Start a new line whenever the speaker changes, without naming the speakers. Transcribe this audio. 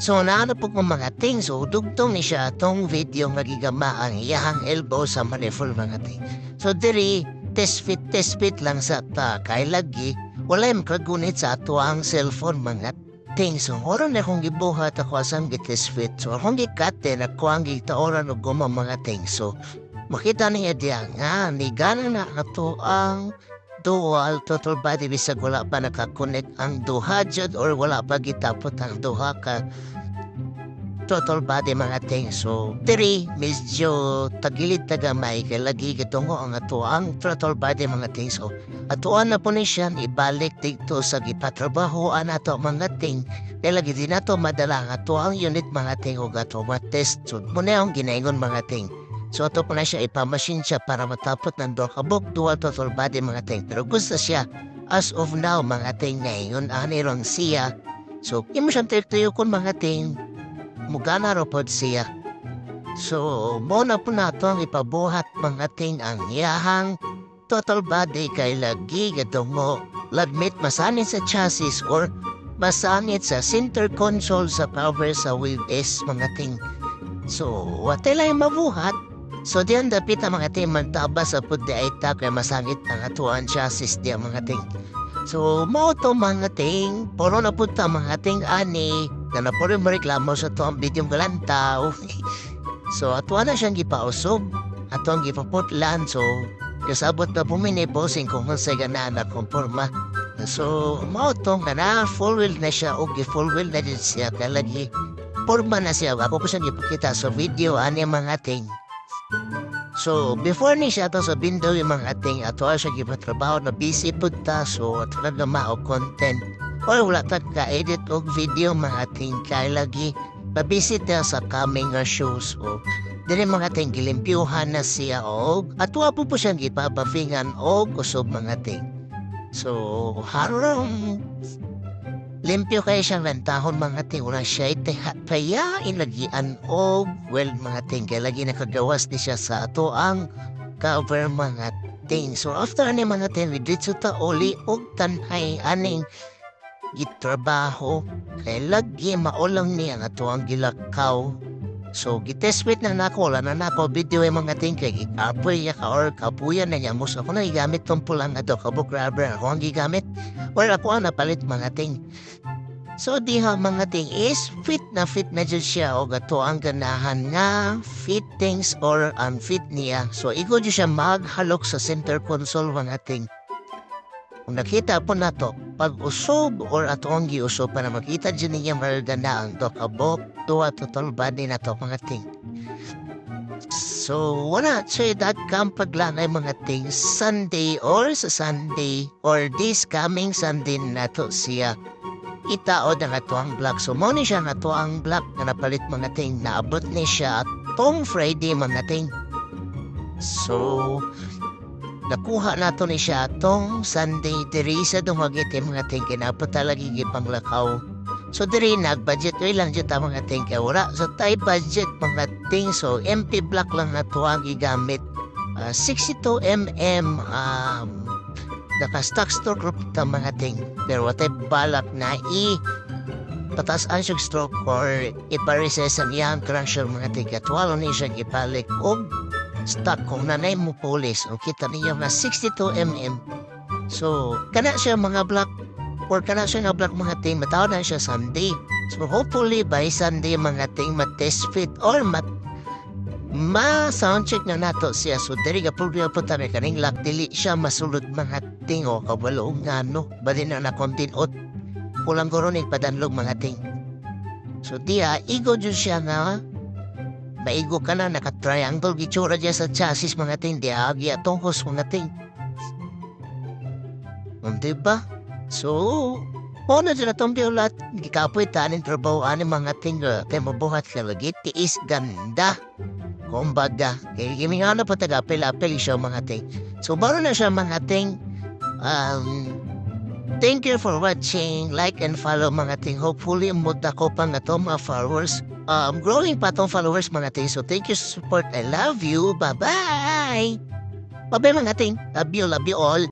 So naano po kong mga ting, so dugtong ni siya tong video nga gigama ang iyahang elbow sa manifold mga ting. So diri, test fit lang sa ta, kay lagi, wala yung kagunit sa ato ang cellphone mga ting. So oran na kong gibuhat ako asang test fit. So akong gikate na ko ang gitaoran o guma mga ting. So makita niya diya nga, ni gana na ato ang dual total body bisag wala pa nakakonek ang duha jud or wala pa gitapot ang duha ka total body mga ting. So diri medyo tagilid tagamay kay lagi gitungo ang ato ang total body mga ting. So atuan na po ni siya ibalik dito sa gipatrabahoan ato mga ting. Kay lagi din nato madala ang ato ang unit mga ting ug ato matest. So muna ang ginaingon mga ting. So ato pa na siya ipamasin siya para matapot ng dokabok dual total body mga ting. Pero gusto siya as of now mga ting ngayon aniron siya. So imo siyang tuyo kon mga ting mugana ro pod siya. So muna po nato ang ipabuhat mga ting ang iyahang total body kay lagi gadungo lagmit masanit sa chassis or masanit sa center console sa power sa wheelbase mga ting. So watay lang mabuhat. So diyan dapit ang mga ting magtabas sa pud di ay kay masangit ang atuan chassis di mga ting. So mao to mga ting puro na pud ta mga ting ani na napuro mareklamo sa to ang video galantaw. So atuan na siyang gipausob atong gipaputlan. So kasabot na bumini posing kung sa ganaan na konporma. So mao to na full wheel na siya o full wheel na din siya kalagi porma na siya. Ako po siyang ipakita sa video ani mga ting. So, before ni siya to sa window yung mga ating ato siya gipatrabaho na busy po ta. So, ato na mao content. Or wala ta ka-edit og video mga ating kay lagi babisi ta sa coming shows. O, dili mga ating gilimpyuhan na siya og ato po po siyang gipabafingan og kusog mga ating. So, harong limpyo kayo siyang rentahon mga ting. Una siya kaya inagian o well mga ting. Kaya lagi nakagawas ni siya sa ato ang cover mga ting. So after ani mga ting, dito ta uli o tanhay aning gitrabaho. Kaya lagi maulang ni ang ato ang gilakaw. So giteswit na nako, wala na nako video yung mga ting. Kaya apoy ya ka or kapuyan na niya. Musa ko na igamit tong pulang ato kabuk rubber. Ako ang gigamit. Or ako ang napalit mga ting. So diha mga ting is fit na dyan siya o gato ang ganahan nga fittings or unfit niya. So igo dyan siya maghalok sa center console mga ting. Kung nakita po na to, pag usob or ato ang giusob para makita dyan niya maragana ang dokabok tuwa total body na to mga ting. So wala siya dagkang paglanay mga ting Sunday or sa Sunday or this coming Sunday na to siya itaod ang ato ang vlog. So mo ni siya nga to ang vlog na napalit mga ting naabot ni siya tong Friday mga ting. So nakuha nato ni siya tong Sunday diri sa dumagiti mga ting kinapot talaga gipanglakaw. So diri nag-budget ko lang dyan mga ting kaya wala. So tayo budget mga ting. So MP block lang na to ang igamit. 62mm naka-stock store group ta mga ting. Pero watay balak na pataas ang siyang stroke or iparises ang iyang crusher mga ting. Katwalo ni siyang ipalik o stock kung nanay mo police. O kita niya na 62mm. So kana siya mga block or kana siya nga block mga ting mataw na siya Sunday. So hopefully by Sunday mga ting matest fit or ma-soundcheck na nato siya. So diri ka problema po tayo kaning lock dili siya masulod mga ting o kabalo nga no. Bali na nakontinot. Kulang ko rin ipadanlog mga ting. So diya, igo dyan siya nga maigo ka na naka-triangle gitsura dyan sa chassis mga ting. Diya, agi atong hos mga ting. Diba? So, na dyan atong biolat, gikapoy tanin trabaho ani mga ting kaya mabuhat ka lagi, tiis ganda. Kumbaga, kaya giminga na po taga-apel-apel siya mga ting. So, baro na siya mga ting. Thank you for watching. Like and follow mga ting. Hopefully, muda ko pa na to mga followers. Growing pa tong followers mga ting. So, thank you for support. I love you. Bye-bye! Bye-bye mga ting. Love you all.